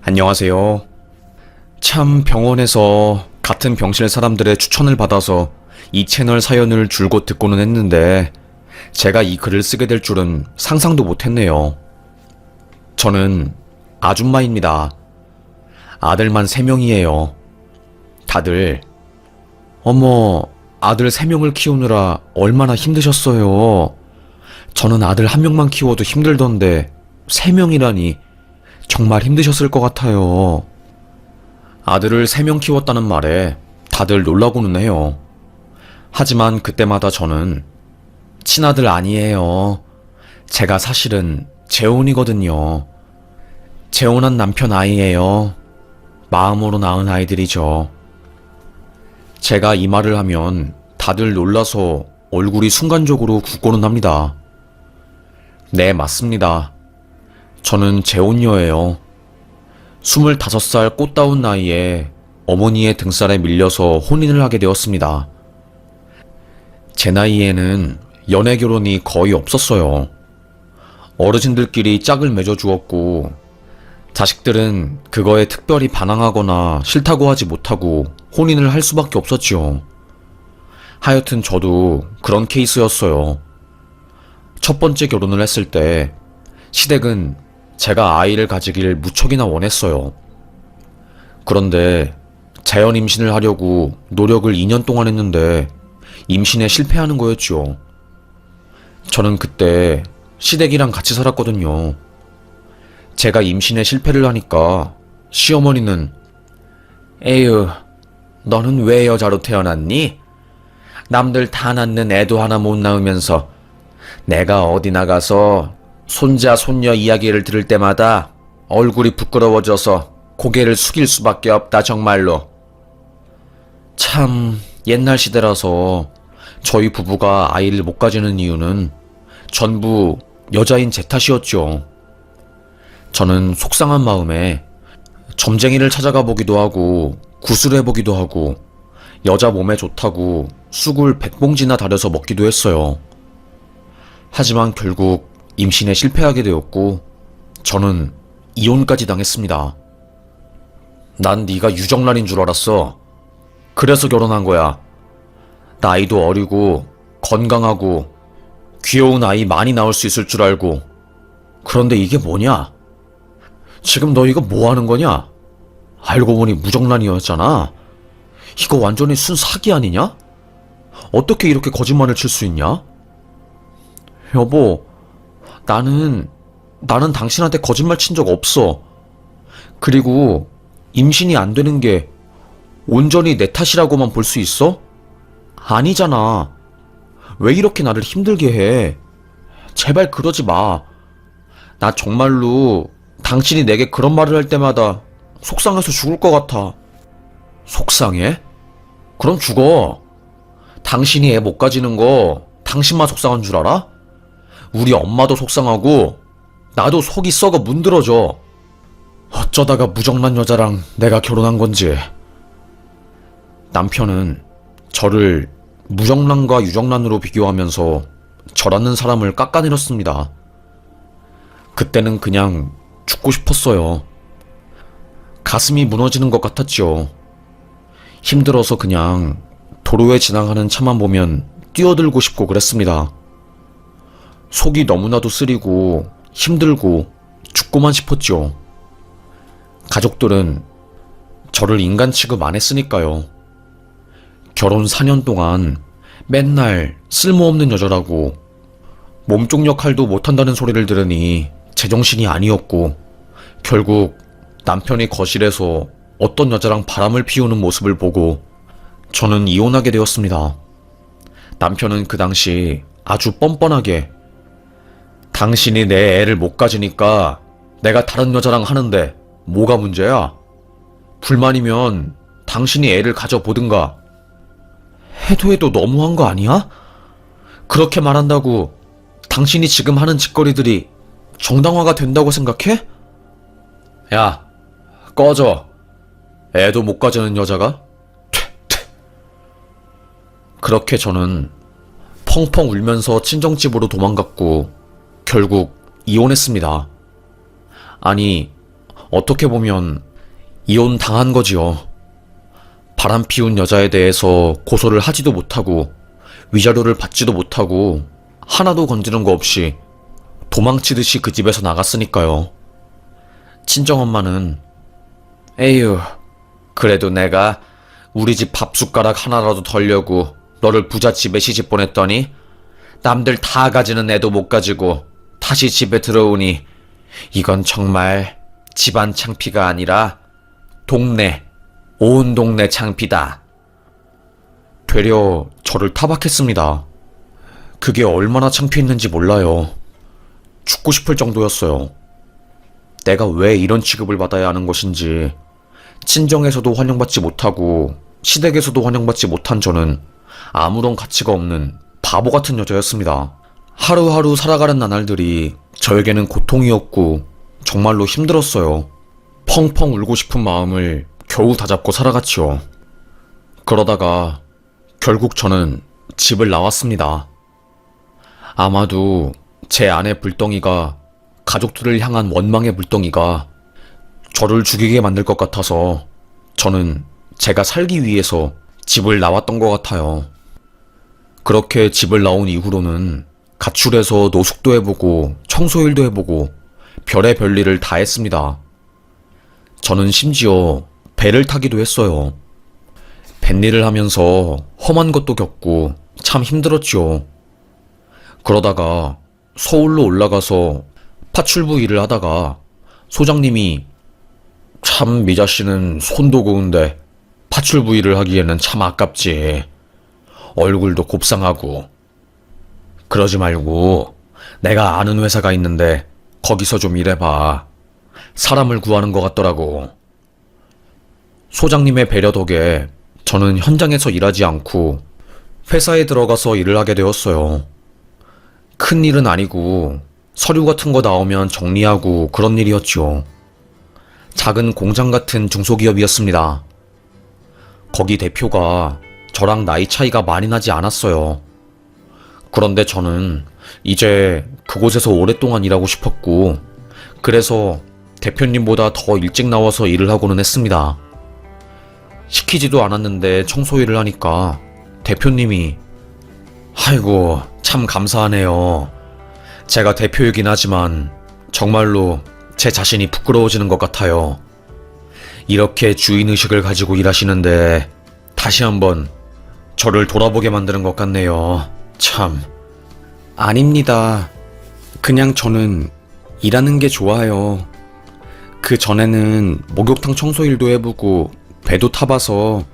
안녕하세요. 참 병원에서 같은 병실 사람들의 추천을 받아서 이 채널 사연을 줄곧 듣고는 했는데 제가 이 글을 쓰게 될 줄은 상상도 못했네요. 저는 아줌마입니다. 아들만 3명이에요. 다들 어머, 아들 3명을 키우느라 얼마나 힘드셨어요. 저는 아들 1명만 키워도 힘들던데 3명이라니 정말 힘드셨을 것 같아요. 아들을 3명 키웠다는 말에 다들 놀라고는 해요. 하지만 그때마다 저는 친아들 아니에요. 제가 사실은 재혼이거든요. 재혼한 남편 아이예요. 마음으로 낳은 아이들이죠. 제가 이 말을 하면 다들 놀라서 얼굴이 순간적으로 굳고는 합니다. 네, 맞습니다. 저는 재혼녀예요. 25살 꽃다운 나이에 어머니의 등살에 밀려서 혼인을 하게 되었습니다. 제 나이에는 연애 결혼이 거의 없었어요. 어르신들끼리 짝을 맺어 주었고 자식들은 그거에 특별히 반항하거나 싫다고 하지 못하고 혼인을 할 수밖에 없었지요. 하여튼 저도 그런 케이스였어요. 첫 번째 결혼을 했을 때 시댁은 제가 아이를 가지길 무척이나 원했어요. 그런데 자연 임신을 하려고 노력을 2년 동안 했는데 임신에 실패하는 거였죠. 저는 그때 시댁이랑 같이 살았거든요. 제가 임신에 실패를 하니까 시어머니는 에휴, 너는 왜 여자로 태어났니? 남들 다 낳는 애도 하나 못 낳으면서 내가 어디 나가서 손자 손녀 이야기를 들을 때마다 얼굴이 부끄러워져서 고개를 숙일 수밖에 없다 정말로. 참 옛날 시대라서 저희 부부가 아이를 못 가지는 이유는 전부 여자인 제 탓이었죠. 저는 속상한 마음에 점쟁이를 찾아가 보기도 하고 구슬해 보기도 하고 여자 몸에 좋다고 쑥을 100봉지나 다려서 먹기도 했어요. 하지만 결국 임신에 실패하게 되었고 저는 이혼까지 당했습니다. 난 네가 유정란인 줄 알았어. 그래서 결혼한 거야. 나이도 어리고 건강하고 귀여운 아이 많이 낳을 수 있을 줄 알고. 그런데 이게 뭐냐? 지금 너 이거 뭐 하는 거냐? 알고 보니 무정란이었잖아. 이거 완전히 순 사기 아니냐? 어떻게 이렇게 거짓말을 칠 수 있냐? 여보, 나는 당신한테 거짓말 친 적 없어. 그리고 임신이 안 되는 게 온전히 내 탓이라고만 볼 수 있어? 아니잖아. 왜 이렇게 나를 힘들게 해? 제발 그러지 마. 나 정말로 당신이 내게 그런 말을 할 때마다 속상해서 죽을 것 같아. 속상해? 그럼 죽어. 당신이 애 못 가지는 거 당신만 속상한 줄 알아? 우리 엄마도 속상하고 나도 속이 썩어 문드러져. 어쩌다가 무정란 여자랑 내가 결혼한 건지. 남편은 저를 무정란과 유정란으로 비교하면서 저라는 사람을 깎아내렸습니다. 그때는 그냥 죽고 싶었어요. 가슴이 무너지는 것 같았죠. 힘들어서 그냥 도로에 지나가는 차만 보면 뛰어들고 싶고 그랬습니다. 속이 너무나도 쓰리고 힘들고 죽고만 싶었죠. 가족들은 저를 인간 취급 안 했으니까요. 결혼 4년 동안 맨날 쓸모없는 여자라고 몸쪽 역할도 못한다는 소리를 들으니 제정신이 아니었고 결국 남편이 거실에서 어떤 여자랑 바람을 피우는 모습을 보고 저는 이혼하게 되었습니다. 남편은 그 당시 아주 뻔뻔하게 당신이 내 애를 못 가지니까 내가 다른 여자랑 하는데 뭐가 문제야? 불만이면 당신이 애를 가져보든가. 해도 너무한 거 아니야? 그렇게 말한다고 당신이 지금 하는 짓거리들이 정당화가 된다고 생각해? 야, 꺼져. 애도 못 가지는 여자가? 그렇게 저는 펑펑 울면서 친정집으로 도망갔고 결국 이혼했습니다. 아니, 어떻게 보면 이혼 당한 거지요. 바람 피운 여자에 대해서 고소를 하지도 못하고 위자료를 받지도 못하고 하나도 건드는 거 없이 도망치듯이 그 집에서 나갔으니까요. 친정엄마는 에휴, 그래도 내가 우리 집 밥숟가락 하나라도 덜려고 너를 부잣집에 시집 보냈더니 남들 다 가지는 애도 못 가지고 다시 집에 들어오니 이건 정말 집안 창피가 아니라 온 동네 창피다. 되려 저를 타박했습니다. 그게 얼마나 창피했는지 몰라요. 죽고 싶을 정도였어요. 내가 왜 이런 취급을 받아야 하는 것인지, 친정에서도 환영받지 못하고 시댁에서도 환영받지 못한 저는 아무런 가치가 없는 바보 같은 여자였습니다. 하루하루 살아가는 나날들이 저에게는 고통이었고 정말로 힘들었어요. 펑펑 울고 싶은 마음을 겨우 다잡고 살아갔지요. 그러다가 결국 저는 집을 나왔습니다. 아마도 제 안의 불덩이가, 가족들을 향한 원망의 불덩이가 저를 죽이게 만들 것 같아서 저는 제가 살기 위해서 집을 나왔던 것 같아요. 그렇게 집을 나온 이후로는 가출해서 노숙도 해보고 청소일도 해보고 별의 별일을 다 했습니다. 저는 심지어 배를 타기도 했어요. 뱃일을 하면서 험한 것도 겪고 참 힘들었지요. 그러다가 서울로 올라가서 파출부 일을 하다가 소장님이 참 미자 씨는 손도 고운데 파출부 일을 하기에는 참 아깝지. 얼굴도 곱상하고. 그러지 말고 내가 아는 회사가 있는데 거기서 좀 일해봐. 사람을 구하는 것 같더라고. 소장님의 배려 덕에 저는 현장에서 일하지 않고 회사에 들어가서 일을 하게 되었어요. 큰 일은 아니고 서류 같은 거 나오면 정리하고 그런 일이었죠. 작은 공장 같은 중소기업이었습니다. 거기 대표가 저랑 나이 차이가 많이 나지 않았어요. 그런데 저는 이제 그곳에서 오랫동안 일하고 싶었고, 그래서 대표님보다 더 일찍 나와서 일을 하고는 했습니다. 시키지도 않았는데 청소 일을 하니까 대표님이 아이고 참 감사하네요. 제가 대표이긴 하지만 정말로 제 자신이 부끄러워지는 것 같아요. 이렇게 주인의식을 가지고 일하시는데 다시 한번 저를 돌아보게 만드는 것 같네요. 참. 아닙니다. 그냥 저는 일하는 게 좋아요. 그 전에는 목욕탕 청소일도 해보고 배도 타봐서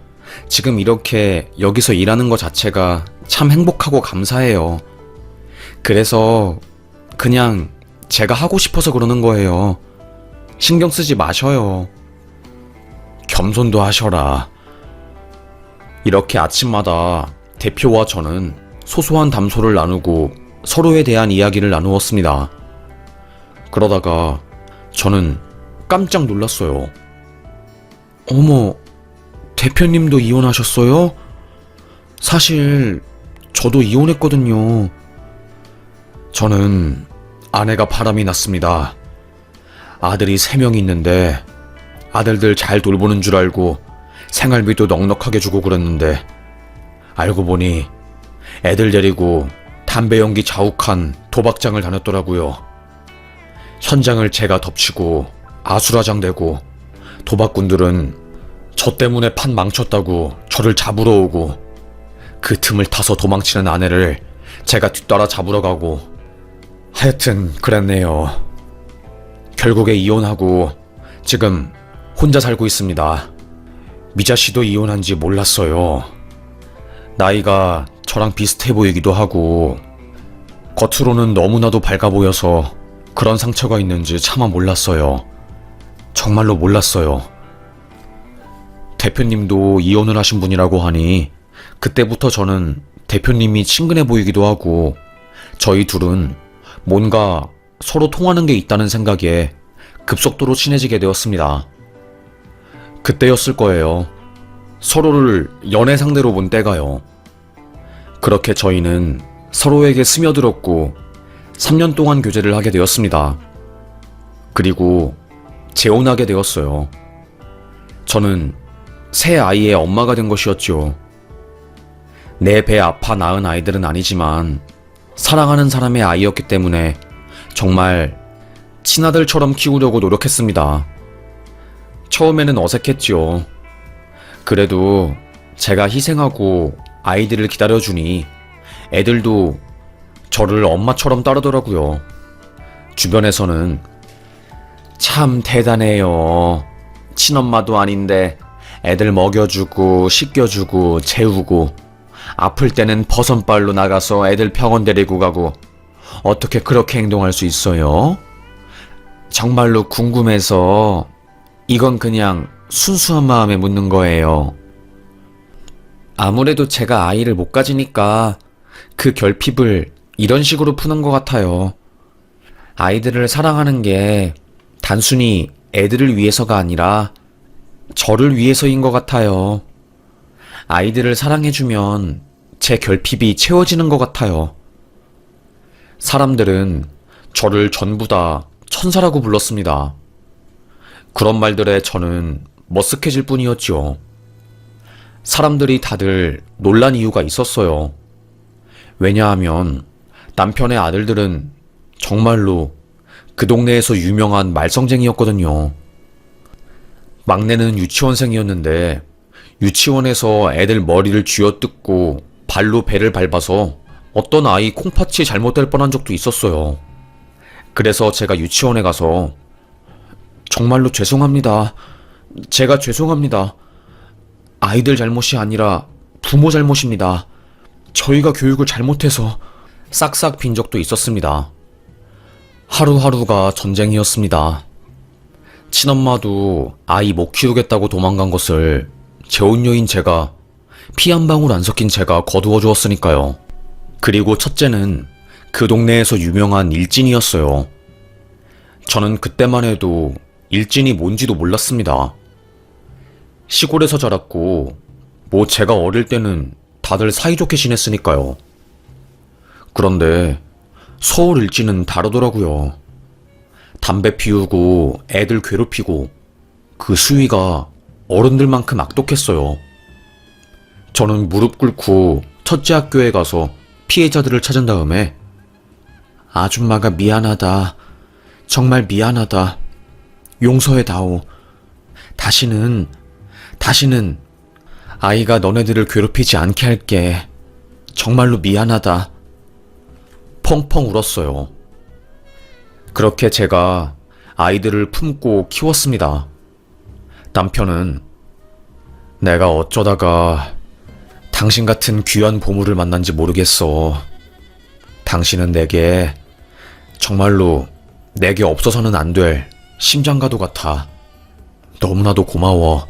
지금 이렇게 여기서 일하는 것 자체가 참 행복하고 감사해요. 그래서 그냥 제가 하고 싶어서 그러는 거예요. 신경 쓰지 마셔요. 겸손도 하셔라. 이렇게 아침마다 대표와 저는 소소한 담소를 나누고 서로에 대한 이야기를 나누었습니다. 그러다가 저는 깜짝 놀랐어요. 어머, 대표님도 이혼하셨어요? 사실 저도 이혼했거든요. 저는 아내가 바람이 났습니다. 아들이 3명이 있는데 아들들 잘 돌보는 줄 알고 생활비도 넉넉하게 주고 그랬는데 알고 보니 애들 데리고 담배 연기 자욱한 도박장을 다녔더라고요. 현장을 제가 덮치고 아수라장되고 도박꾼들은 저 때문에 판 망쳤다고 저를 잡으러 오고 그 틈을 타서 도망치는 아내를 제가 뒤따라 잡으러 가고 하여튼 그랬네요. 결국에 이혼하고 지금 혼자 살고 있습니다. 미자 씨도 이혼한지 몰랐어요. 나이가 저랑 비슷해 보이기도 하고 겉으로는 너무나도 밝아 보여서 그런 상처가 있는지 차마 몰랐어요. 정말로 몰랐어요. 대표님도 이혼을 하신 분이라고 하니 그때부터 저는 대표님이 친근해 보이기도 하고 저희 둘은 뭔가 서로 통하는 게 있다는 생각에 급속도로 친해지게 되었습니다. 그때였을 거예요. 서로를 연애 상대로 본 때가요. 그렇게 저희는 서로에게 스며들었고 3년 동안 교제를 하게 되었습니다. 그리고 재혼하게 되었어요. 저는 새 아이의 엄마가 된 것이었죠. 내 배 아파 낳은 아이들은 아니지만 사랑하는 사람의 아이였기 때문에 정말 친아들처럼 키우려고 노력했습니다. 처음에는 어색했지요. 그래도 제가 희생하고 아이들을 기다려주니 애들도 저를 엄마처럼 따르더라고요. 주변에서는 참 대단해요. 친엄마도 아닌데 애들 먹여주고 씻겨주고 재우고 아플 때는 버선발로 나가서 애들 병원 데리고 가고 어떻게 그렇게 행동할 수 있어요? 정말로 궁금해서 이건 그냥 순수한 마음에 묻는 거예요. 아무래도 제가 아이를 못 가지니까 그 결핍을 이런 식으로 푸는 것 같아요. 아이들을 사랑하는 게 단순히 애들을 위해서가 아니라 저를 위해서인 것 같아요. 아이들을 사랑해주면 제 결핍이 채워지는 것 같아요. 사람들은 저를 전부 다 천사라고 불렀습니다. 그런 말들에 저는 머쓱해질 뿐이었죠. 사람들이 다들 놀란 이유가 있었어요. 왜냐하면 남편의 아들들은 정말로 그 동네에서 유명한 말썽쟁이였거든요. 막내는 유치원생이었는데 유치원에서 애들 머리를 쥐어뜯고 발로 배를 밟아서 어떤 아이 콩팥이 잘못될 뻔한 적도 있었어요. 그래서 제가 유치원에 가서 정말로 죄송합니다. 제가 죄송합니다. 아이들 잘못이 아니라 부모 잘못입니다. 저희가 교육을 잘못해서 싹싹 빈 적도 있었습니다. 하루하루가 전쟁이었습니다. 친엄마도 아이 못 키우겠다고 도망간 것을 재혼녀인 제가 피 한 방울 안 섞인 제가 거두어 주었으니까요. 그리고 첫째는 그 동네에서 유명한 일진이었어요. 저는 그때만 해도 일진이 뭔지도 몰랐습니다. 시골에서 자랐고 뭐 제가 어릴 때는 다들 사이좋게 지냈으니까요. 그런데 서울 일진은 다르더라고요. 담배 피우고 애들 괴롭히고 그 수위가 어른들만큼 악독했어요. 저는 무릎 꿇고 첫째 학교에 가서 피해자들을 찾은 다음에 아줌마가 미안하다. 정말 미안하다. 용서해다오. 다시는 아이가 너네들을 괴롭히지 않게 할게. 정말로 미안하다. 펑펑 울었어요. 그렇게 제가 아이들을 품고 키웠습니다. 남편은 내가 어쩌다가 당신 같은 귀한 보물을 만난지 모르겠어. 당신은 정말로 내게 없어서는 안 될 심장가도 같아. 너무나도 고마워.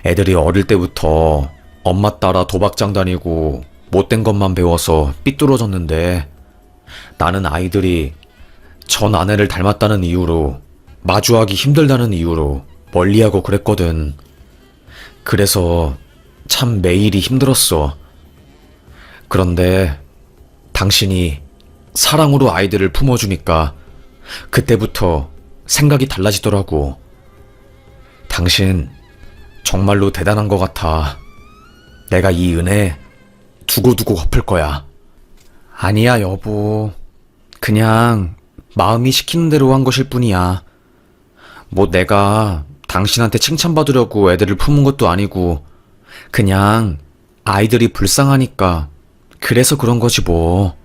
애들이 어릴 때부터 엄마 따라 도박장 다니고 못된 것만 배워서 삐뚤어졌는데 나는 아이들이 전 아내를 닮았다는 이유로 마주하기 힘들다는 이유로 멀리하고 그랬거든. 그래서 참 매일이 힘들었어. 그런데 당신이 사랑으로 아이들을 품어주니까 그때부터 생각이 달라지더라고. 당신 정말로 대단한 것 같아. 내가 이 은혜 두고두고 갚을 거야. 아니야, 여보. 그냥 마음이 시키는 대로 한 것일 뿐이야. 뭐 내가 당신한테 칭찬받으려고 애들을 품은 것도 아니고 그냥 아이들이 불쌍하니까 그래서 그런 거지 뭐.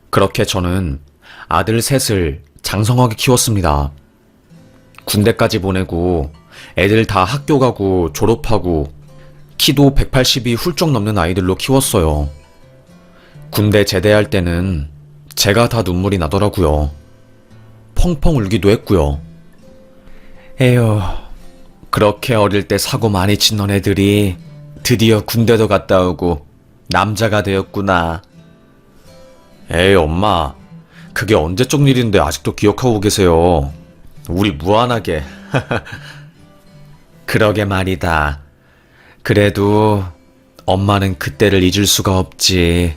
그렇게 저는 아들 셋을 장성하게 키웠습니다. 군대까지 보내고 애들 다 학교 가고 졸업하고 키도 180이 훌쩍 넘는 아이들로 키웠어요. 군대 제대할 때는 제가 다 눈물이 나더라고요. 펑펑 울기도 했고요. 에휴, 그렇게 어릴 때 사고 많이 친 너네들이 드디어 군대도 갔다 오고 남자가 되었구나. 에이, 엄마. 그게 언제적 일인데 아직도 기억하고 계세요. 우리 무한하게. 그러게 말이다. 그래도 엄마는 그때를 잊을 수가 없지.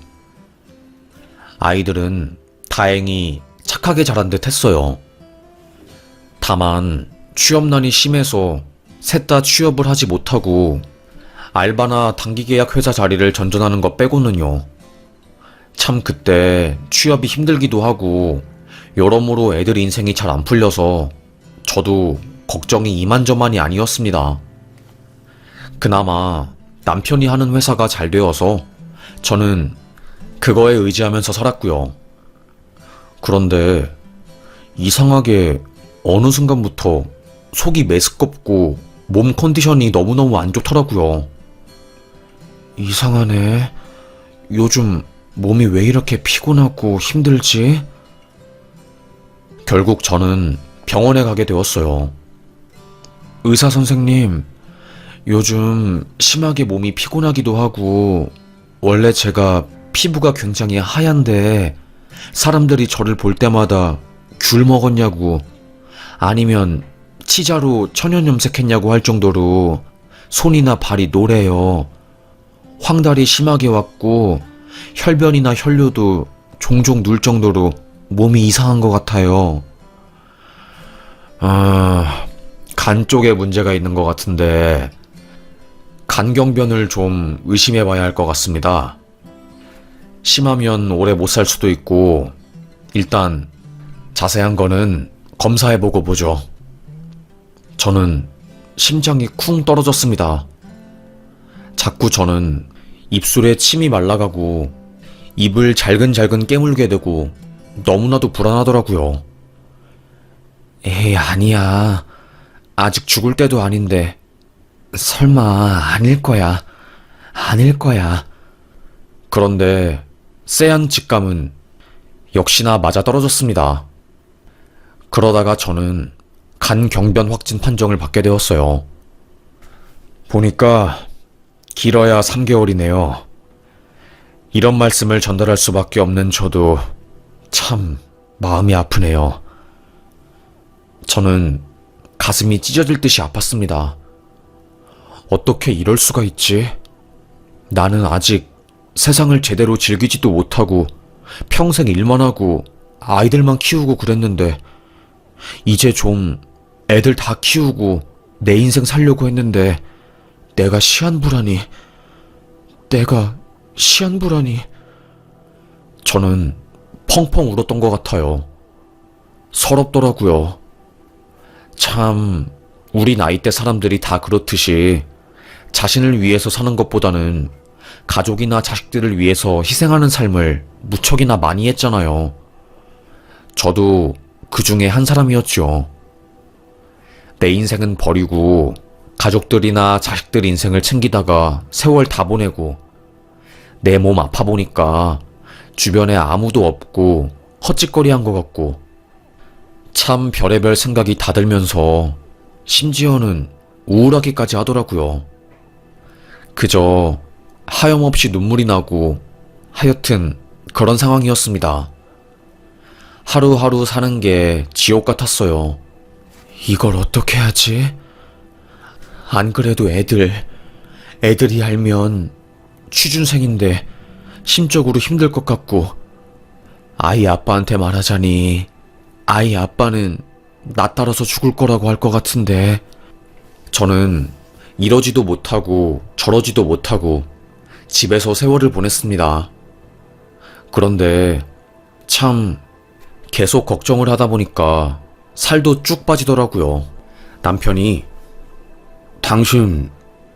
아이들은 다행히 착하게 자란 듯 했어요. 다만 취업난이 심해서 셋 다 취업을 하지 못하고 알바나 단기계약 회사 자리를 전전하는 것 빼고는요. 참 그때 취업이 힘들기도 하고 여러모로 애들 인생이 잘 안 풀려서 저도 걱정이 이만저만이 아니었습니다. 그나마 남편이 하는 회사가 잘 되어서 저는 그거에 의지하면서 살았고요. 그런데 이상하게 어느 순간부터 속이 메스껍고 몸 컨디션이 너무너무 안 좋더라고요. 이상하네. 요즘 몸이 왜 이렇게 피곤하고 힘들지? 결국 저는 병원에 가게 되었어요. 의사 선생님, 요즘 심하게 몸이 피곤하기도 하고, 원래 제가 피부가 굉장히 하얀데, 사람들이 저를 볼 때마다 귤 먹었냐고, 아니면 치자로 천연 염색했냐고 할 정도로 손이나 발이 노래요. 황달이 심하게 왔고, 혈변이나 혈뇨도 종종 늘 정도로 몸이 이상한 것 같아요. 간 쪽에 문제가 있는 것 같은데 간경변을 좀 의심해 봐야 할 것 같습니다. 심하면 오래 못 살 수도 있고 일단 자세한 거는 검사해보고 보죠. 저는 심장이 쿵 떨어졌습니다. 자꾸 저는 입술에 침이 말라가고 입을 잘근잘근 깨물게 되고 너무나도 불안하더라고요. 에이, 아니야. 아직 죽을 때도 아닌데. 설마 아닐 거야. 아닐 거야. 그런데 쎄한 직감은 역시나 맞아떨어졌습니다. 그러다가 저는 간경변 확진 판정을 받게 되었어요. 보니까 길어야 3개월이네요. 이런 말씀을 전달할 수밖에 없는 저도 참 마음이 아프네요. 저는 가슴이 찢어질 듯이 아팠습니다. 어떻게 이럴 수가 있지? 나는 아직 세상을 제대로 즐기지도 못하고 평생 일만 하고 아이들만 키우고 그랬는데 이제 좀 애들 다 키우고 내 인생 살려고 했는데 내가 시한부라니. 저는 펑펑 울었던 것 같아요. 서럽더라고요. 참, 우리 나이대 사람들이 다 그렇듯이 자신을 위해서 사는 것보다는 가족이나 자식들을 위해서 희생하는 삶을 무척이나 많이 했잖아요. 저도 그 중에 한 사람이었죠. 내 인생은 버리고 가족들이나 자식들 인생을 챙기다가 세월 다 보내고 내 몸 아파 보니까 주변에 아무도 없고 헛짓거리한 것 같고 참 별의별 생각이 다 들면서 심지어는 우울하기까지 하더라고요. 그저 하염없이 눈물이 나고 하여튼 그런 상황이었습니다. 하루하루 사는 게 지옥 같았어요. 이걸 어떻게 하지? 안 그래도 애들이 알면 취준생인데 심적으로 힘들 것 같고 아이 아빠한테 말하자니 아이 아빠는 나 따라서 죽을 거라고 할 것 같은데 저는 이러지도 못하고 저러지도 못하고 집에서 세월을 보냈습니다. 그런데 참 계속 걱정을 하다 보니까 살도 쭉 빠지더라고요. 남편이 당신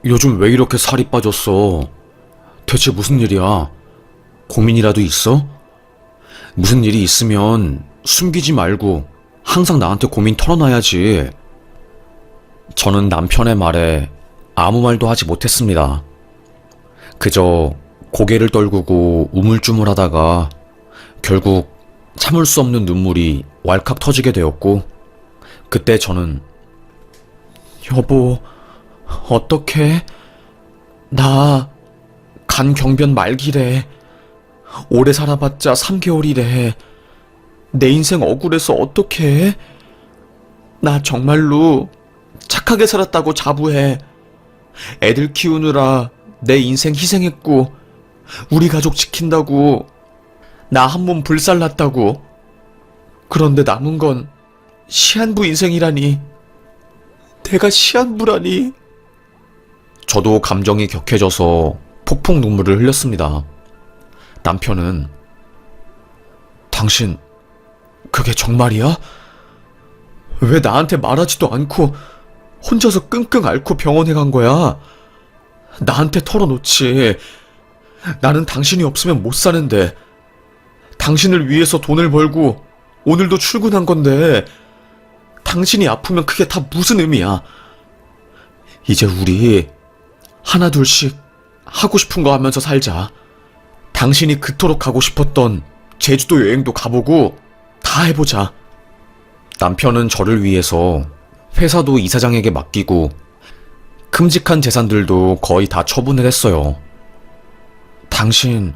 요즘 왜 이렇게 살이 빠졌어? 대체 무슨 일이야? 고민이라도 있어? 무슨 일이 있으면 숨기지 말고 항상 나한테 고민 털어놔야지. 저는 남편의 말에 아무 말도 하지 못했습니다. 그저 고개를 떨구고 우물쭈물하다가 결국 참을 수 없는 눈물이 왈칵 터지게 되었고 그때 저는 여보, 어떡해? 나 간경변 말기래. 오래 살아봤자 3개월이래. 내 인생 억울해서 어떡해? 나 정말로 착하게 살았다고 자부해. 애들 키우느라 내 인생 희생했고 우리 가족 지킨다고 나 한 몸 불살랐다고. 그런데 남은 건 시한부 인생이라니. 내가 시한부라니. 저도 감정이 격해져서 폭풍 눈물을 흘렸습니다. 남편은 당신 그게 정말이야? 왜 나한테 말하지도 않고 혼자서 끙끙 앓고 병원에 간 거야? 나한테 털어놓지. 나는 당신이 없으면 못 사는데. 당신을 위해서 돈을 벌고 오늘도 출근한 건데 당신이 아프면 그게 다 무슨 의미야? 이제 우리 하나 둘씩 하고 싶은 거 하면서 살자. 당신이 그토록 가고 싶었던 제주도 여행도 가보고 다 해보자. 남편은 저를 위해서 회사도 이사장에게 맡기고 큼직한 재산들도 거의 다 처분을 했어요. 당신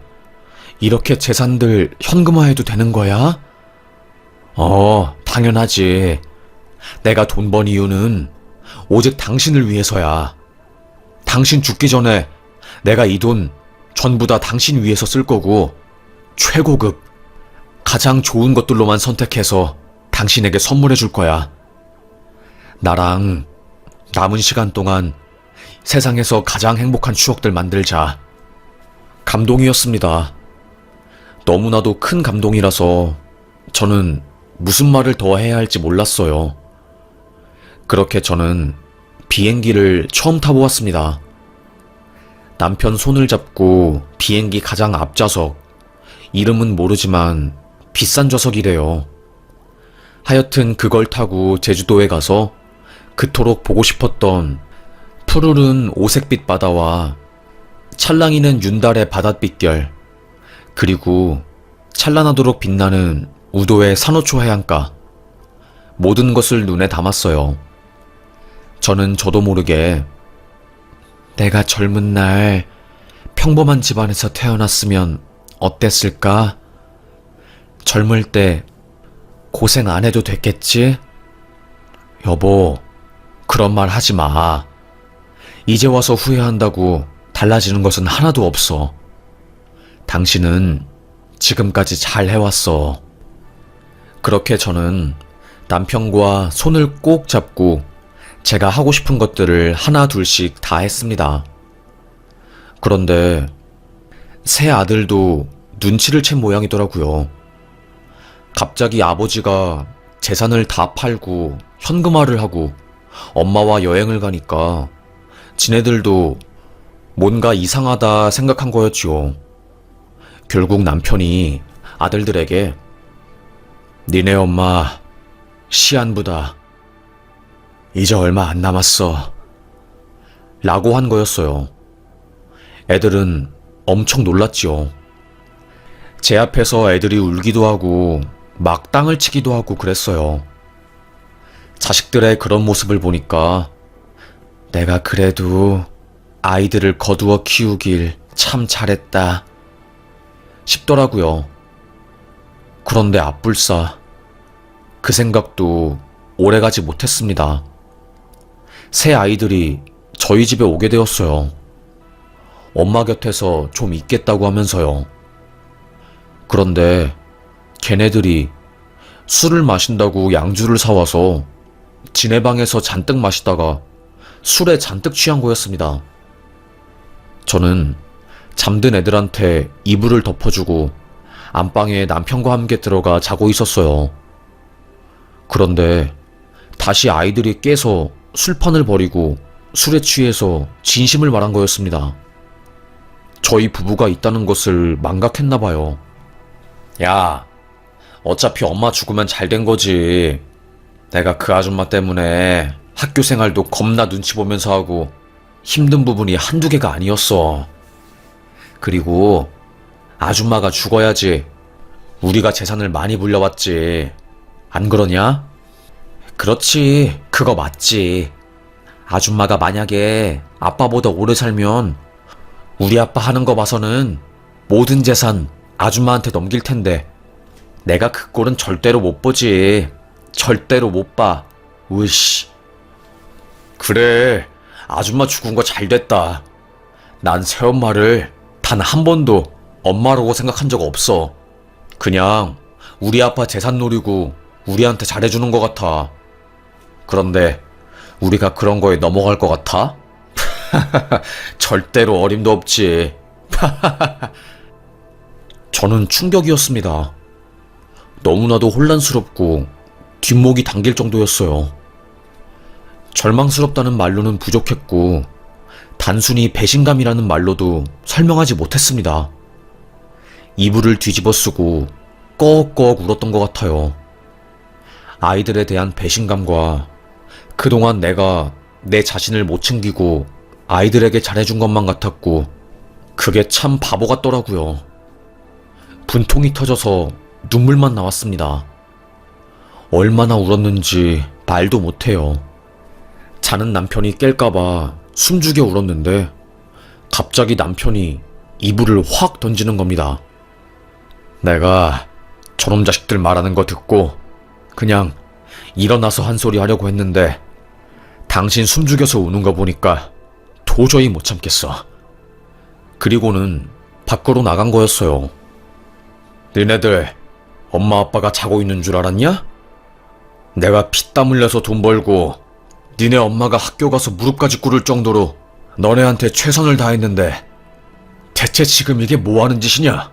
이렇게 재산들 현금화해도 되는 거야? 당연하지. 내가 돈 번 이유는 오직 당신을 위해서야. 당신 죽기 전에 내가 이 돈 전부 다 당신 위해서 쓸 거고 최고급, 가장 좋은 것들로만 선택해서 당신에게 선물해 줄 거야. 나랑 남은 시간 동안 세상에서 가장 행복한 추억들 만들자. 감동이었습니다. 너무나도 큰 감동이라서 저는 무슨 말을 더 해야 할지 몰랐어요. 그렇게 저는 비행기를 처음 타보았습니다. 남편 손을 잡고 비행기 가장 앞좌석, 이름은 모르지만 비싼 좌석이래요. 하여튼 그걸 타고 제주도에 가서 그토록 보고 싶었던 푸르른 오색빛 바다와 찰랑이는 윤달의 바닷빛결, 그리고 찬란하도록 빛나는 우도의 산호초 해안가, 모든 것을 눈에 담았어요. 저는 저도 모르게 내가 젊은 날 평범한 집안에서 태어났으면 어땠을까? 젊을 때 고생 안 해도 됐겠지? 여보, 그런 말 하지 마. 이제 와서 후회한다고 달라지는 것은 하나도 없어. 당신은 지금까지 잘 해왔어. 그렇게 저는 남편과 손을 꼭 잡고 제가 하고 싶은 것들을 하나 둘씩 다 했습니다. 그런데 새 아들도 눈치를 챈 모양이더라고요. 갑자기 아버지가 재산을 다 팔고 현금화를 하고 엄마와 여행을 가니까 지네들도 뭔가 이상하다 생각한 거였지요. 결국 남편이 아들들에게 니네 엄마 시한부다. 이제 얼마 안 남았어. 라고 한 거였어요. 애들은 엄청 놀랐지요. 제 앞에서 애들이 울기도 하고 막 땅을 치기도 하고 그랬어요. 자식들의 그런 모습을 보니까 내가 그래도 아이들을 거두어 키우길 참 잘했다 싶더라고요. 그런데 앞불사 그 생각도 오래가지 못했습니다. 새 아이들이 저희 집에 오게 되었어요. 엄마 곁에서 좀 있겠다고 하면서요. 그런데 걔네들이 술을 마신다고 양주를 사와서 지네 방에서 잔뜩 마시다가 술에 잔뜩 취한 거였습니다. 저는 잠든 애들한테 이불을 덮어주고 안방에 남편과 함께 들어가 자고 있었어요. 그런데 다시 아이들이 깨서 술판을 벌이고 술에 취해서 진심을 말한 거였습니다. 저희 부부가 있다는 것을 망각했나 봐요. 야, 어차피 엄마 죽으면 잘 된 거지. 내가 그 아줌마 때문에 학교 생활도 겁나 눈치 보면서 하고 힘든 부분이 한두 개가 아니었어. 그리고 아줌마가 죽어야지 우리가 재산을 많이 불려왔지. 안 그러냐? 그렇지, 그거 맞지. 아줌마가 만약에 아빠보다 오래 살면 우리 아빠 하는 거 봐서는 모든 재산 아줌마한테 넘길 텐데 내가 그 꼴은 절대로 못 보지. 절대로 못 봐. 으이씨. 그래, 아줌마 죽은 거 잘 됐다. 난 새엄마를 단 한 번도 엄마라고 생각한 적 없어. 그냥 우리 아빠 재산 노리고 우리한테 잘해주는 것 같아. 그런데 우리가 그런 거에 넘어갈 것 같아? 절대로 어림도 없지. 저는 충격이었습니다. 너무나도 혼란스럽고 뒷목이 당길 정도였어요. 절망스럽다는 말로는 부족했고 단순히 배신감이라는 말로도 설명하지 못했습니다. 이불을 뒤집어 쓰고 꺽꺽 울었던 것 같아요. 아이들에 대한 배신감과 그동안 내가 내 자신을 못 챙기고 아이들에게 잘해준 것만 같았고 그게 참 바보 같더라고요. 분통이 터져서 눈물만 나왔습니다. 얼마나 울었는지 말도 못해요. 자는 남편이 깰까봐 숨죽여 울었는데 갑자기 남편이 이불을 확 던지는 겁니다. 내가 저놈 자식들 말하는 거 듣고 그냥 일어나서 한 소리 하려고 했는데 당신 숨죽여서 우는 거 보니까 도저히 못 참겠어. 그리고는 밖으로 나간 거였어요. 니네들 엄마 아빠가 자고 있는 줄 알았냐? 내가 피땀 흘려서 돈 벌고 니네 엄마가 학교 가서 무릎까지 꿇을 정도로 너네한테 최선을 다했는데 대체 지금 이게 뭐 하는 짓이냐?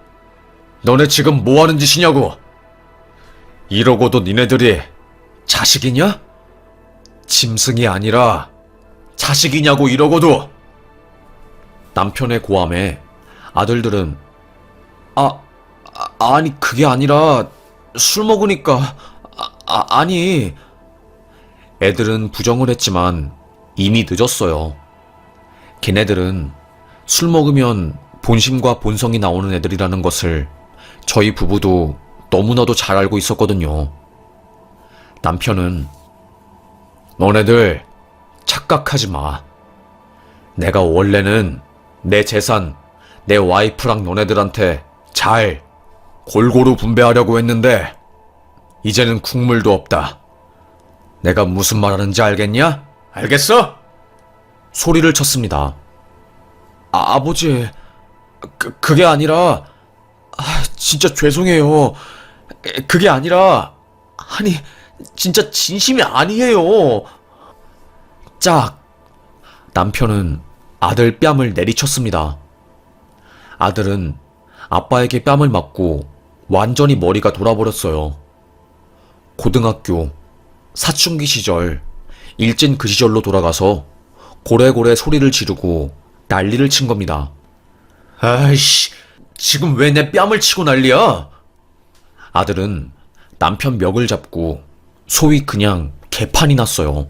너네 지금 뭐 하는 짓이냐고? 이러고도 니네들이 자식이냐? 짐승이 아니라 자식이냐고 이러고도. 남편의 고함에 아들들은 아니 그게 아니라 술 먹으니까 아니. 애들은 부정을 했지만 이미 늦었어요. 걔네들은 술 먹으면 본심과 본성이 나오는 애들이라는 것을 저희 부부도 너무나도 잘 알고 있었거든요. 남편은 너네들 착각하지 마. 내가 원래는 내 재산, 내 와이프랑 너네들한테 잘 골고루 분배하려고 했는데 이제는 국물도 없다. 내가 무슨 말 하는지 알겠냐? 알겠어? 소리를 쳤습니다. 아버지, 그게 아니라, 진짜 죄송해요. 그게 아니라, 아니, 진짜 진심이 아니에요. 짝! 남편은 아들 뺨을 내리쳤습니다. 아들은 아빠에게 뺨을 맞고 완전히 머리가 돌아버렸어요. 고등학교, 사춘기 시절, 일진 그 시절로 돌아가서 고래고래 소리를 지르고 난리를 친 겁니다. 아이씨, 지금 왜 내 뺨을 치고 난리야? 아들은 남편 멱을 잡고 소위 그냥 개판이 났어요.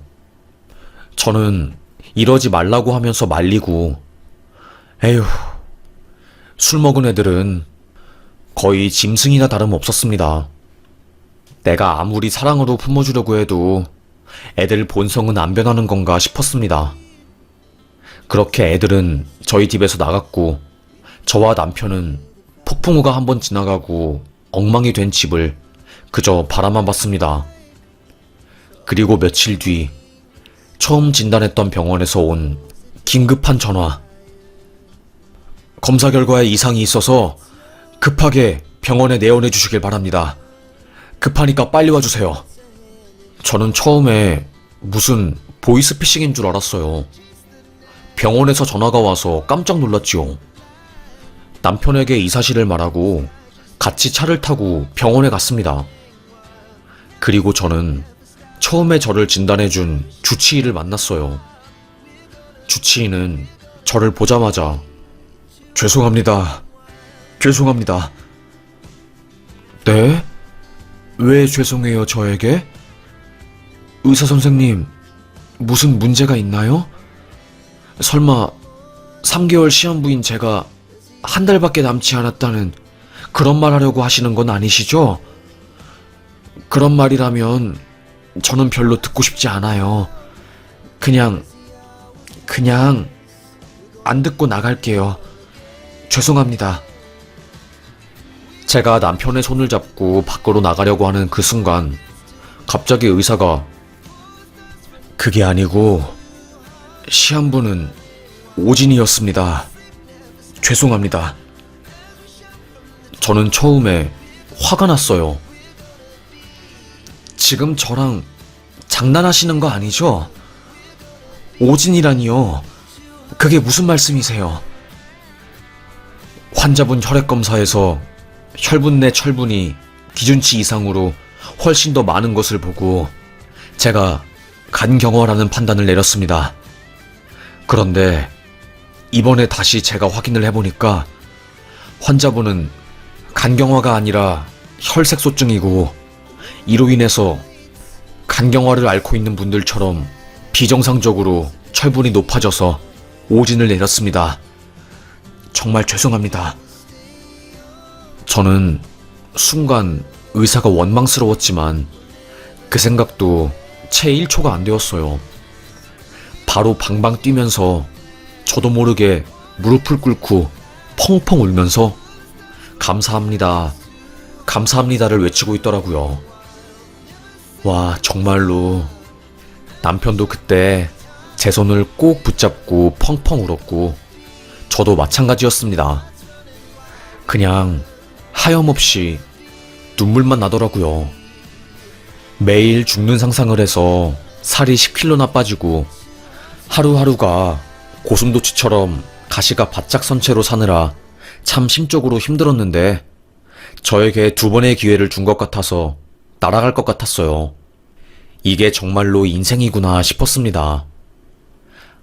저는 이러지 말라고 하면서 말리고, 에휴, 술 먹은 애들은 거의 짐승이나 다름없었습니다. 내가 아무리 사랑으로 품어주려고 해도 애들 본성은 안 변하는 건가 싶었습니다. 그렇게 애들은 저희 집에서 나갔고 저와 남편은 폭풍우가 한번 지나가고 엉망이 된 집을 그저 바라만 봤습니다. 그리고 며칠 뒤 처음 진단했던 병원에서 온 긴급한 전화. 검사 결과에 이상이 있어서 급하게 병원에 내원해 주시길 바랍니다. 급하니까 빨리 와주세요. 저는 처음에 무슨 보이스피싱인 줄 알았어요. 병원에서 전화가 와서 깜짝 놀랐지요. 남편에게 이 사실을 말하고 같이 차를 타고 병원에 갔습니다. 그리고 저는 처음에 저를 진단해준 주치의를 만났어요. 주치의는 저를 보자마자 죄송합니다. 죄송합니다. 네? 왜 죄송해요, 저에게? 의사 선생님, 무슨 문제가 있나요? 설마 3개월 시한부인 제가 한 달밖에 남지 않았다는 그런 말 하려고 하시는 건 아니시죠? 그런 말이라면 저는 별로 듣고 싶지 않아요. 그냥 안 듣고 나갈게요. 죄송합니다. 제가 남편의 손을 잡고 밖으로 나가려고 하는 그 순간 갑자기 의사가 그게 아니고 시한부는 오진이었습니다. 죄송합니다. 저는 처음에 화가 났어요. 지금 저랑 장난하시는 거 아니죠? 오진이라니요. 그게 무슨 말씀이세요? 환자분 혈액검사에서 혈분 내 철분이 기준치 이상으로 훨씬 더 많은 것을 보고 제가 간경화라는 판단을 내렸습니다. 그런데 이번에 다시 제가 확인을 해보니까 환자분은 간경화가 아니라 혈색소증이고 이로 인해서 간경화를 앓고 있는 분들처럼 비정상적으로 철분이 높아져서 오진을 내렸습니다. 정말 죄송합니다. 저는 순간 의사가 원망스러웠지만 그 생각도 채 1초가 안 되었어요. 바로 방방 뛰면서 저도 모르게 무릎을 꿇고 펑펑 울면서 감사합니다, 감사합니다를 외치고 있더라고요. 와, 정말로 남편도 그때 제 손을 꼭 붙잡고 펑펑 울었고 저도 마찬가지였습니다. 그냥 하염없이 눈물만 나더라고요. 매일 죽는 상상을 해서 살이 10kg나 빠지고 하루하루가 고슴도치처럼 가시가 바짝 선 채로 사느라 참 심적으로 힘들었는데 저에게 2번의 기회를 준 것 같아서 날아갈 것 같았어요. 이게 정말로 인생이구나 싶었습니다.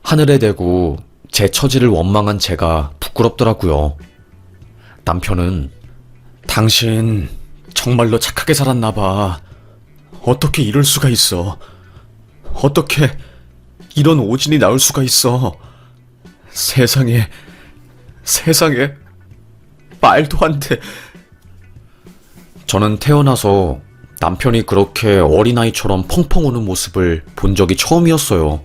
하늘에 대고 제 처지를 원망한 제가 부끄럽더라고요. 남편은 당신 정말로 착하게 살았나봐. 어떻게 이럴 수가 있어. 어떻게 이런 오진이 나올 수가 있어. 세상에 말도 안 돼. 저는 태어나서 남편이 그렇게 어린아이처럼 펑펑 우는 모습을 본 적이 처음이었어요.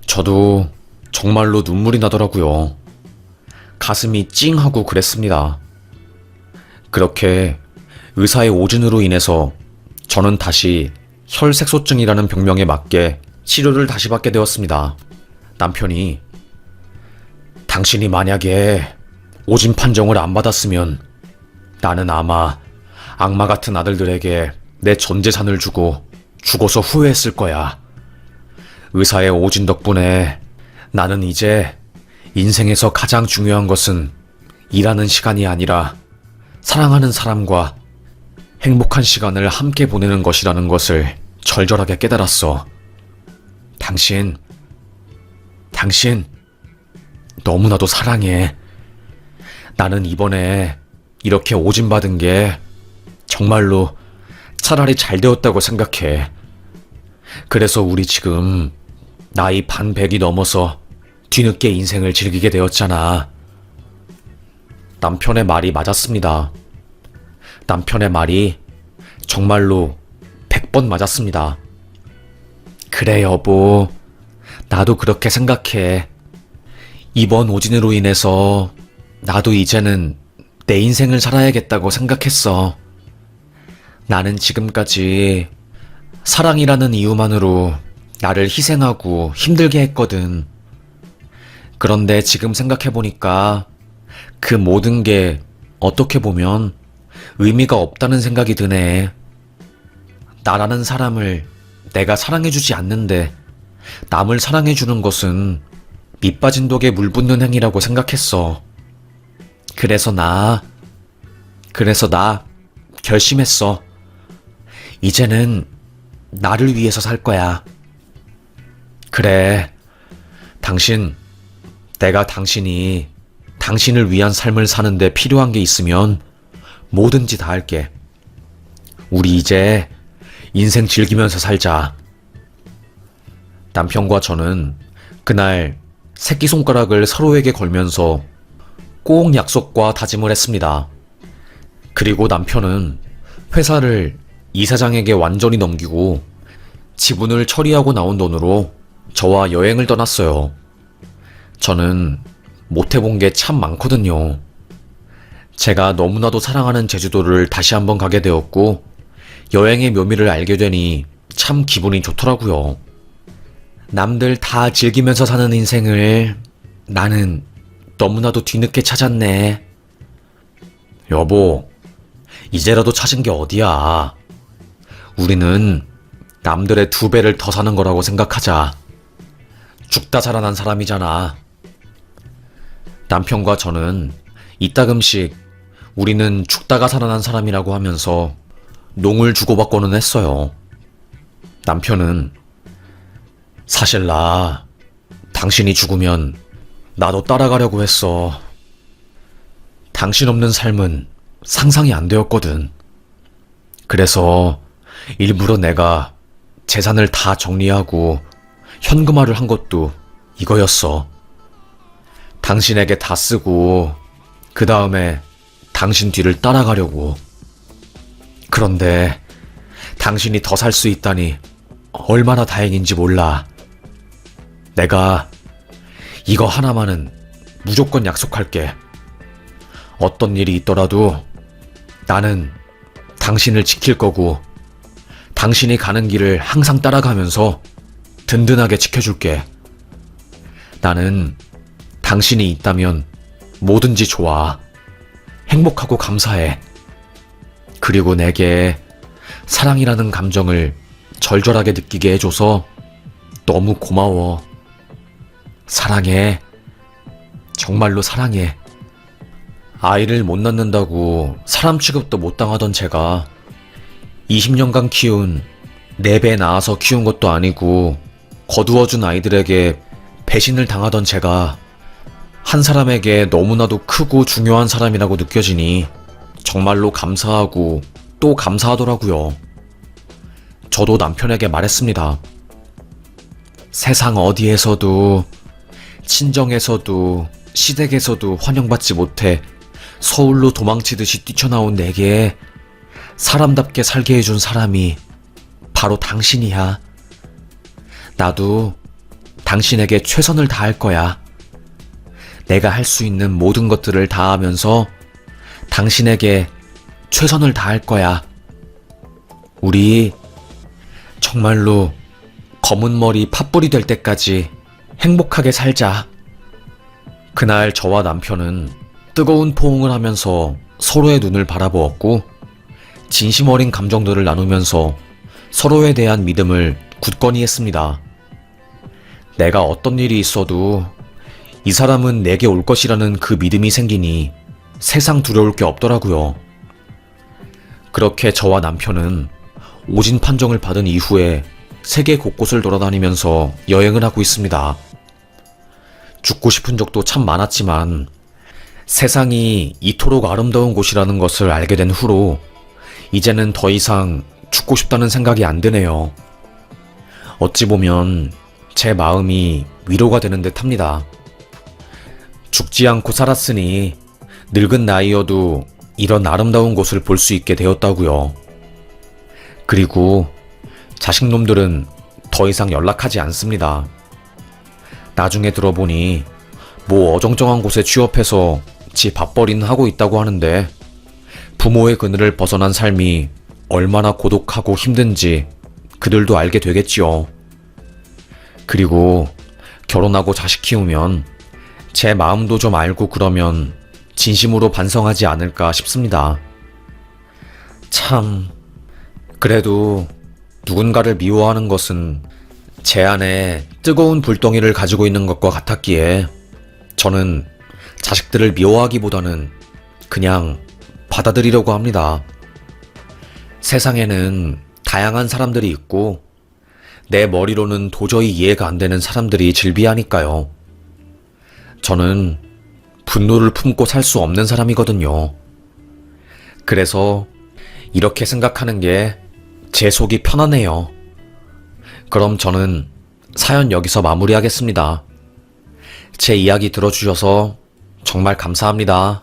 저도 정말로 눈물이 나더라고요. 가슴이 찡하고 그랬습니다. 그렇게 의사의 오진으로 인해서 저는 다시 혈색소증이라는 병명에 맞게 치료를 다시 받게 되었습니다. 남편이 당신이 만약에 오진 판정을 안 받았으면 나는 아마 악마 같은 아들들에게 내 전 재산을 주고 죽어서 후회했을 거야. 의사의 오진 덕분에 나는 이제 인생에서 가장 중요한 것은 일하는 시간이 아니라 사랑하는 사람과 행복한 시간을 함께 보내는 것이라는 것을 절절하게 깨달았어. 당신 너무나도 사랑해. 나는 이번에 이렇게 오진 받은 게 정말로 차라리 잘 되었다고 생각해. 그래서 우리 지금 나이 반백이 넘어서 뒤늦게 인생을 즐기게 되었잖아. 남편의 말이 맞았습니다. 남편의 말이 정말로 100번 맞았습니다. 그래 여보, 나도 그렇게 생각해. 이번 오진으로 인해서 나도 이제는 내 인생을 살아야겠다고 생각했어. 나는 지금까지 사랑이라는 이유만으로 나를 희생하고 힘들게 했거든. 그런데 지금 생각해보니까 그 모든 게 어떻게 보면 의미가 없다는 생각이 드네. 나라는 사람을 내가 사랑해주지 않는데 남을 사랑해주는 것은 밑빠진 독에 물 붓는 행위라고 생각했어. 그래서 나 결심했어. 이제는 나를 위해서 살 거야. 그래, 내가 당신이 당신을 위한 삶을 사는데 필요한 게 있으면 뭐든지 다 할게. 우리 이제 인생 즐기면서 살자. 남편과 저는 그날 새끼손가락을 서로에게 걸면서 꼭 약속과 다짐을 했습니다. 그리고 남편은 회사를 이사장에게 완전히 넘기고 지분을 처리하고 나온 돈으로 저와 여행을 떠났어요. 저는 못해본 게 참 많거든요. 제가 너무나도 사랑하는 제주도를 다시 한번 가게 되었고 여행의 묘미를 알게 되니 참 기분이 좋더라고요. 남들 다 즐기면서 사는 인생을 나는 너무나도 뒤늦게 찾았네. 여보, 이제라도 찾은 게 어디야. 우리는 남들의 2배를 더 사는 거라고 생각하자. 죽다 살아난 사람이잖아. 남편과 저는 이따금씩 우리는 죽다가 살아난 사람이라고 하면서 농을 주고받고는 했어요. 남편은 사실 당신이 죽으면 나도 따라가려고 했어. 당신 없는 삶은 상상이 안 되었거든. 그래서 일부러 내가 재산을 다 정리하고 현금화를 한 것도 이거였어. 당신에게 다 쓰고 그 다음에 당신 뒤를 따라가려고. 그런데 당신이 더 살 수 있다니 얼마나 다행인지 몰라. 내가 이거 하나만은 무조건 약속할게. 어떤 일이 있더라도 나는 당신을 지킬 거고 당신이 가는 길을 항상 따라가면서 든든하게 지켜줄게. 나는 당신이 있다면 뭐든지 좋아. 행복하고 감사해. 그리고 내게 사랑이라는 감정을 절절하게 느끼게 해줘서 너무 고마워. 사랑해. 정말로 사랑해. 아이를 못 낳는다고 사람 취급도 못 당하던 제가 20년간 키운 4배 낳아서 키운 것도 아니고 거두어준 아이들에게 배신을 당하던 제가 한 사람에게 너무나도 크고 중요한 사람이라고 느껴지니 정말로 감사하고 또 감사하더라고요. 저도 남편에게 말했습니다. 세상 어디에서도, 친정에서도, 시댁에서도 환영받지 못해 서울로 도망치듯이 뛰쳐나온 내게 사람답게 살게 해준 사람이 바로 당신이야. 나도 당신에게 최선을 다할 거야. 내가 할 수 있는 모든 것들을 다하면서 당신에게 최선을 다할 거야. 우리 정말로 검은 머리 팥불이 될 때까지 행복하게 살자. 그날 저와 남편은 뜨거운 포옹을 하면서 서로의 눈을 바라보았고 진심 어린 감정들을 나누면서 서로에 대한 믿음을 굳건히 했습니다. 내가 어떤 일이 있어도 이 사람은 내게 올 것이라는 그 믿음이 생기니 세상 두려울 게 없더라고요. 그렇게 저와 남편은 오진 판정을 받은 이후에 세계 곳곳을 돌아다니면서 여행을 하고 있습니다. 죽고 싶은 적도 참 많았지만 세상이 이토록 아름다운 곳이라는 것을 알게 된 후로 이제는 더 이상 죽고 싶다는 생각이 안 드네요. 어찌 보면 제 마음이 위로가 되는 듯 합니다. 죽지 않고 살았으니 늙은 나이여도 이런 아름다운 곳을 볼 수 있게 되었다고요. 그리고 자식놈들은 더 이상 연락하지 않습니다. 나중에 들어보니 뭐 어정쩡한 곳에 취업해서 지 밥벌이는 하고 있다고 하는데 부모의 그늘을 벗어난 삶이 얼마나 고독하고 힘든지 그들도 알게 되겠지요. 그리고 결혼하고 자식 키우면 제 마음도 좀 알고 그러면 진심으로 반성하지 않을까 싶습니다. 참, 그래도 누군가를 미워하는 것은 제 안에 뜨거운 불덩이를 가지고 있는 것과 같았기에 저는 자식들을 미워하기보다는 그냥 받아들이려고 합니다. 세상에는 다양한 사람들이 있고 내 머리로는 도저히 이해가 안 되는 사람들이 질비하니까요. 저는 분노를 품고 살 수 없는 사람이거든요. 그래서 이렇게 생각하는 게 제 속이 편하네요. 그럼 저는 사연 여기서 마무리하겠습니다. 제 이야기 들어주셔서 정말 감사합니다.